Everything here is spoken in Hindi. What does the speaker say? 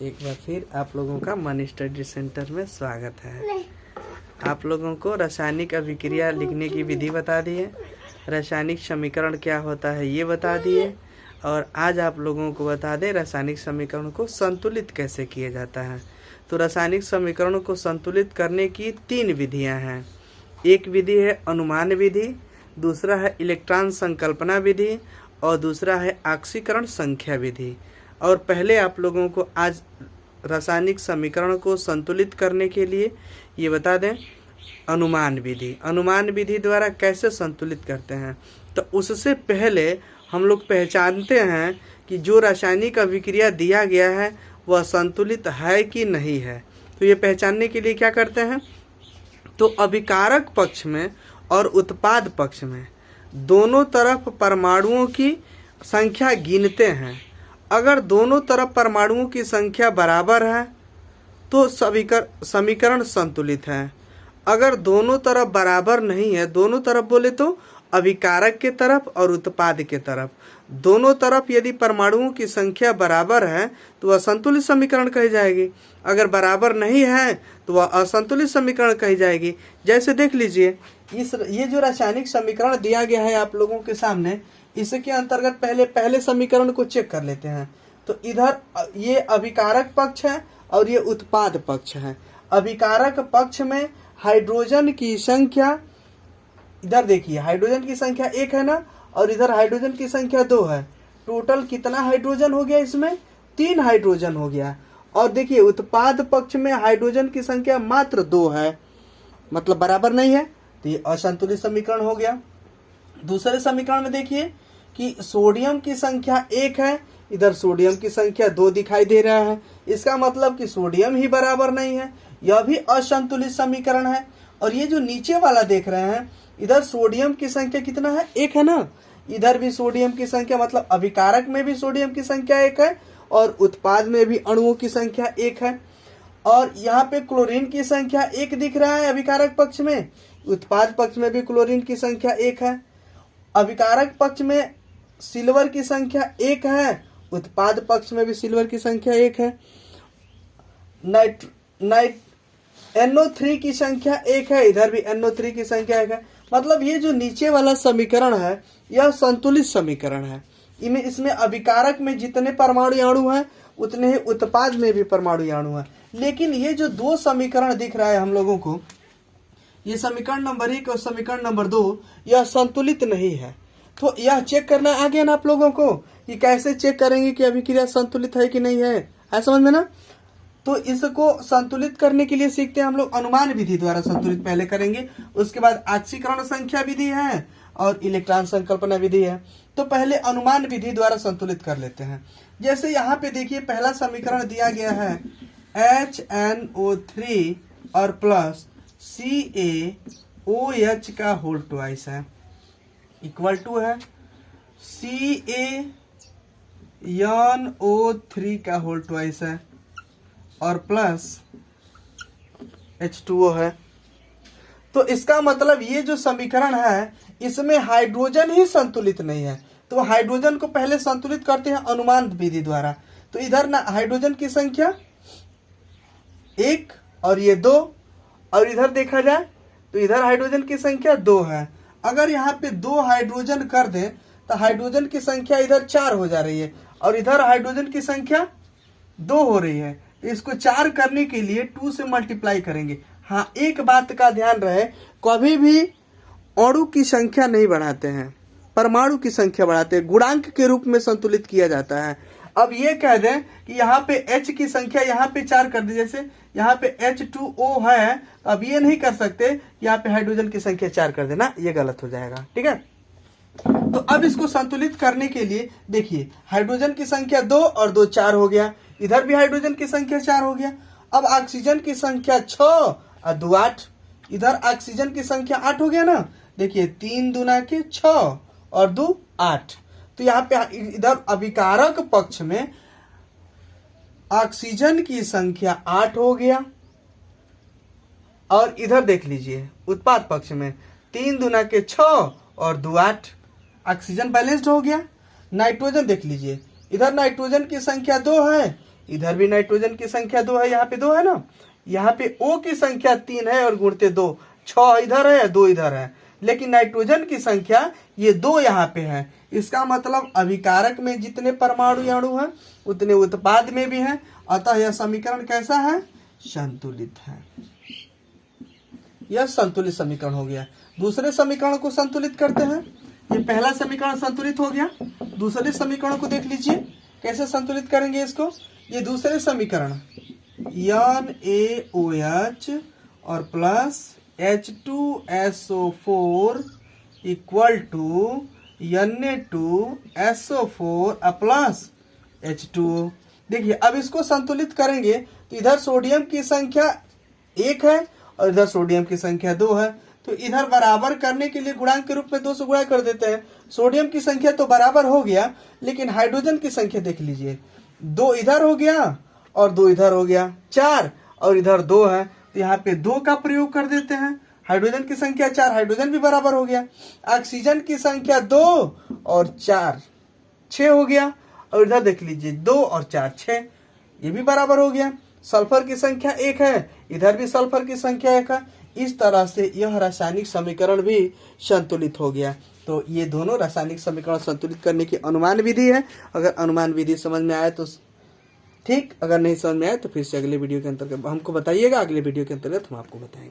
एक बार फिर आप लोगों का मनी स्टडी सेंटर में स्वागत है। आप लोगों को रासायनिक अभिक्रिया लिखने की विधि बता दी है, रासायनिक समीकरण क्या होता है ये बता दिए, और आज आप लोगों को बता दें रासायनिक समीकरण को संतुलित कैसे किया जाता है। तो रासायनिक समीकरण को संतुलित करने की 3 विधियां हैं। एक विधि है अनुमान विधि, दूसरा है इलेक्ट्रॉन संकल्पना विधि और दूसरा है ऑक्सीकरण संख्या विधि। और पहले आप लोगों को आज रासायनिक समीकरण को संतुलित करने के लिए ये बता दें अनुमान विधि। अनुमान विधि द्वारा कैसे संतुलित करते हैं, तो उससे पहले हम लोग पहचानते हैं कि जो रासायनिक अभिक्रिया दिया गया है वह संतुलित है कि नहीं है। तो ये पहचानने के लिए क्या करते हैं, तो अभिकारक पक्ष में और उत्पाद पक्ष में दोनों तरफ परमाणुओं की संख्या गिनते हैं। अगर दोनों तरफ परमाणुओं की संख्या बराबर है तो समीकरण संतुलित है। अगर दोनों तरफ बराबर नहीं है, दोनों तरफ बोले तो अभिकारक के तरफ और उत्पाद के तरफ, दोनों तरफ यदि परमाणुओं की संख्या बराबर है तो वह संतुलित समीकरण कही जाएगी। अगर बराबर नहीं है तो वह असंतुलित समीकरण कही जाएगी। जैसे देख लीजिए ये जो रासायनिक समीकरण दिया गया है आप लोगों के सामने, इसके अंतर्गत पहले समीकरण को चेक कर लेते हैं। तो इधर ये अभिकारक पक्ष है और ये उत्पाद पक्ष है। अभिकारक पक्ष में हाइड्रोजन की संख्या, इधर देखिए हाइड्रोजन की संख्या 1 है ना, और इधर हाइड्रोजन की संख्या 2 है। टोटल कितना हाइड्रोजन हो गया, इसमें 3 हाइड्रोजन हो गया। और देखिए उत्पाद पक्ष में हाइड्रोजन की संख्या मात्र 2 है, मतलब बराबर नहीं है, तो ये असंतुलित समीकरण हो गया। दूसरे समीकरण में देखिए कि सोडियम की संख्या 1 है, इधर सोडियम की संख्या 2 दिखाई दे रहा है। इसका मतलब कि सोडियम ही बराबर नहीं है, यह भी असंतुलित समीकरण है। और ये जो नीचे वाला देख रहे हैं, इधर सोडियम की संख्या कितना है, 1 है ना, इधर भी सोडियम की संख्या, मतलब अभिकारक में भी सोडियम की संख्या 1 है और उत्पाद में भी अणुओं की संख्या 1 है। और यहाँ पे क्लोरीन की संख्या 1 दिख रहा है अभिकारक पक्ष में, उत्पाद पक्ष में भी क्लोरीन की संख्या 1 है। अभिकारक पक्ष में सिल्वर की संख्या 1 है, उत्पाद पक्ष में भी सिल्वर की संख्या 1 है। NO3 की संख्या 1 है, इधर भी NO3 की संख्या 1 है। मतलब ये जो नीचे वाला समीकरण है यह संतुलित समीकरण है। इसमें अभिकारक में जितने परमाणु अणु हैं उतने ही उत्पाद में भी परमाणु अणु हैं। लेकिन ये जो 2 समीकरण दिख रहा है हम लोगों को, ये समीकरण नंबर 1 और समीकरण नंबर 2, यह संतुलित नहीं है। तो यह चेक करना आ गया ना आप लोगों को कि कैसे चेक करेंगे कि अभिक्रिया संतुलित है कि नहीं है समझ में ना। तो इसको संतुलित करने के लिए सीखते हैं हम लोग अनुमान विधि द्वारा संतुलित पहले करेंगे, उसके बाद ऑक्सीकरण संख्या विधि है और इलेक्ट्रॉन संकल्पना विधि है। तो पहले अनुमान विधि द्वारा संतुलित कर लेते हैं। जैसे यहाँ पे देखिए पहला समीकरण दिया गया है HNO3 और प्लस CaOH का होल ट्वाइस है, इक्वल टू है CaNO3 का होल ट्वाइस है और प्लस H2O है। तो इसका मतलब ये जो समीकरण है इसमें हाइड्रोजन ही संतुलित नहीं है। तो हाइड्रोजन को पहले संतुलित करते हैं अनुमान विधि द्वारा। तो इधर ना हाइड्रोजन की संख्या 1 और ये 2, और इधर देखा जाए तो इधर हाइड्रोजन की संख्या 2 है। अगर यहाँ पे 2 हाइड्रोजन कर दें तो हाइड्रोजन की संख्या इधर 4 हो जा रही है और इधर हाइड्रोजन की संख्या 2 हो रही है। तो इसको 4 करने के लिए 2 से मल्टीप्लाई करेंगे। हाँ, एक बात का ध्यान रहे, कभी भी अणु की संख्या नहीं बढ़ाते हैं, परमाणु की संख्या बढ़ाते हैं, गुणांक के रूप में संतुलित किया जाता है। अब ये कह दें कि यहाँ पे H की संख्या यहाँ पे 4 कर दी, जैसे यहाँ पे H2O है, तो अब ये नहीं कर सकते यहाँ पे हाइड्रोजन की संख्या 4 कर देना, ये गलत हो जाएगा। ठीक है, तो अब इसको संतुलित करने के लिए देखिए हाइड्रोजन की संख्या 2 और 2 4 हो गया, इधर भी हाइड्रोजन की संख्या 4 हो गया। अब ऑक्सीजन की संख्या 6 और 2 8, इधर ऑक्सीजन की संख्या 8 हो गया ना। देखिए 3 दूना के 6 और 2 8। तो यहाँ पे इधर अभिकारक पक्ष में ऑक्सीजन की संख्या 8 हो गया, और इधर देख लीजिए उत्पाद पक्ष में 3 दूना के 6 और 2 8, ऑक्सीजन बैलेंस्ड हो गया। नाइट्रोजन देख लीजिए, इधर नाइट्रोजन की संख्या 2 है, इधर भी नाइट्रोजन की संख्या 2 है, यहाँ पे 2 है ना, यहाँ पे O की संख्या 3 है और गुणते 2, 6 इधर है 2 इधर है, लेकिन नाइट्रोजन की संख्या ये 2 यहाँ पे है। इसका मतलब अभिकारक में जितने परमाणु अणु हैं उतने उत्पाद में भी हैं, अतः यह समीकरण कैसा है? संतुलित है। यह संतुलित समीकरण हो गया। दूसरे समीकरण को संतुलित करते हैं। ये पहला समीकरण संतुलित हो गया। दूसरे समीकरण को देख लीजिए कैसे संतुलित करेंगे इसको। ये दूसरे समीकरण NaOH और plus H2SO4 equal to Na2SO4 plus H2O। देखिए अब इसको संतुलित करेंगे तो इधर सोडियम की संख्या 1 है और इधर सोडियम की संख्या 2 है, तो इधर बराबर करने के लिए गुणांक के रूप में 2 से गुणा कर देते हैं। सोडियम की संख्या तो बराबर हो गया, लेकिन हाइड्रोजन की संख्या देख लीजिए, 2 इधर हो गया और 2 इधर हो गया, 4 और इधर 2 है, तो यहाँ पे 2 का प्रयोग कर देते हैं। हाइड्रोजन की संख्या 4, हाइड्रोजन भी बराबर हो गया। ऑक्सीजन की संख्या 2 और 4 6 हो गया, और इधर देख लीजिए 2 और 4 6, ये भी बराबर हो गया। सल्फर की संख्या 1 है, इधर भी सल्फर की संख्या 1 है। इस तरह से यह रासायनिक समीकरण भी संतुलित हो गया। तो ये दोनों रासायनिक समीकरण संतुलित करने की अनुमान विधि है। अगर अनुमान विधि समझ में आए तो ठीक, अगर नहीं समझ में आए तो फिर से अगले वीडियो के अंतर्गत हमको बताइएगा, अगले वीडियो के अंतर्गत हम आपको बताएंगे।